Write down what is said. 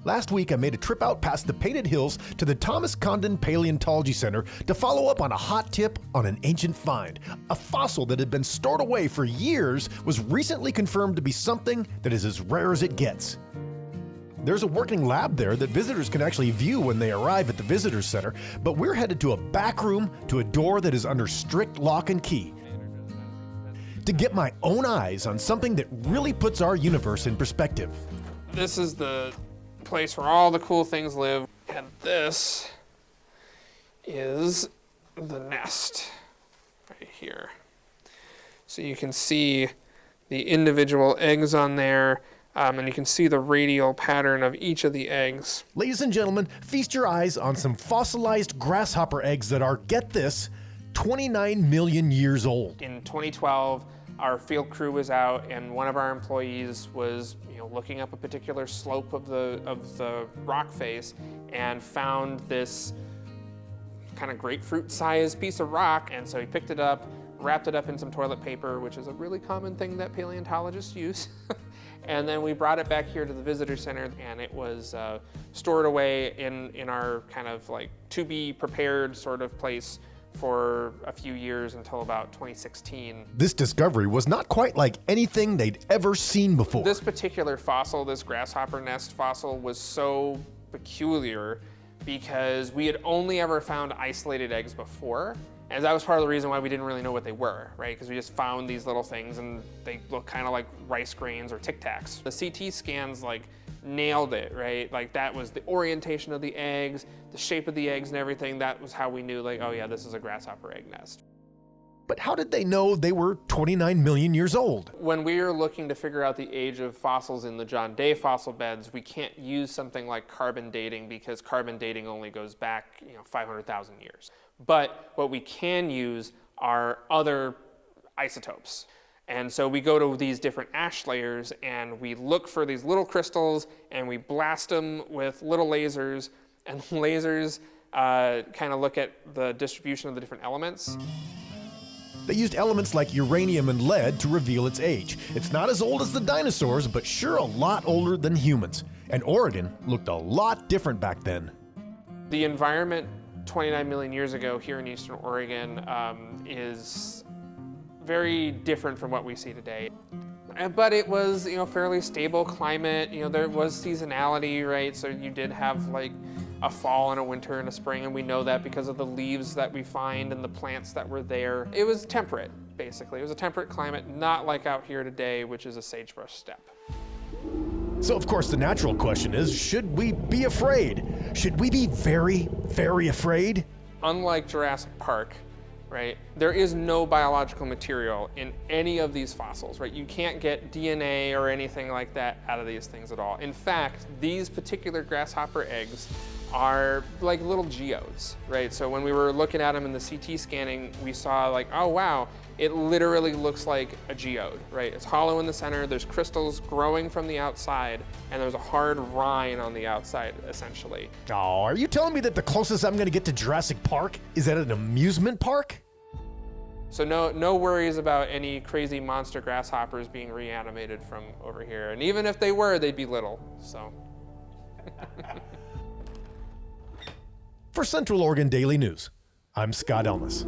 Last week, I made a trip out past the Painted Hills to the Thomas Condon Paleontology Center to follow up on a hot tip on an ancient find. A fossil that had been stored away for years was recently confirmed to be something that is as rare as it gets. There's a working lab there that visitors can actually view when they arrive at the visitor center, but we're headed to a back room to a door that is under strict lock and key to get my own eyes on something that really puts our universe in perspective. This is the place where all the cool things live, and this is the nest right here. So you can see the individual eggs on there, and you can see the radial pattern of each of the eggs. Ladies and gentlemen, feast your eyes on some fossilized grasshopper eggs that are, get this, 29 million years old. In 2012, our field crew was out, and one of our employees was, looking up a particular slope of the rock face and found this kind of grapefruit-sized piece of rock. And so he picked it up, wrapped it up in some toilet paper, which is a really common thing that paleontologists use. And then we brought it back here to the visitor center, and it was stored away in our kind of like to be prepared sort of place for a few years until about 2016. This discovery was not quite like anything they'd ever seen before. This particular fossil, this grasshopper nest fossil, was so peculiar because we had only ever found isolated eggs before. And that was part of the reason why we didn't really know what they were, right? Because we just found these little things and they look kind of like rice grains or Tic Tacs. The CT scans nailed it, right? Like that was the orientation of the eggs, the shape of the eggs and everything. That was how we knew oh yeah, this is a grasshopper egg nest. But how did they know they were 29 million years old? When we are looking to figure out the age of fossils in the John Day fossil beds, we can't use something like carbon dating because carbon dating only goes back 500,000 years. But what we can use are other isotopes. And so we go to these different ash layers and we look for these little crystals and we blast them with little lasers, and lasers kind of look at the distribution of the different elements. They used elements like uranium and lead to reveal its age. It's not as old as the dinosaurs, but sure a lot older than humans. And Oregon looked a lot different back then. The environment 29 million years ago here in Eastern Oregon is very different from what we see today. But it was, fairly stable climate. There was seasonality, right? So you did have a fall and a winter and a spring, and we know that because of the leaves that we find and the plants that were there. It was temperate, basically. It was a temperate climate, not like out here today, which is a sagebrush steppe. So of course the natural question is, should we be afraid? Should we be very, very afraid? Unlike Jurassic Park, right, there is no biological material in any of these fossils, right? You can't get DNA or anything like that out of these things at all. In fact, these particular grasshopper eggs are like little geodes, right? So when we were looking at them in the CT scanning, we saw oh wow, it literally looks like a geode, right? It's hollow in the center, there's crystals growing from the outside, and there's a hard rind on the outside, essentially. Oh, are you telling me that the closest I'm gonna get to Jurassic Park is at an amusement park? So no worries about any crazy monster grasshoppers being reanimated from over here. And even if they were, they'd be little, so. For Central Oregon Daily News, I'm Scott Elmas.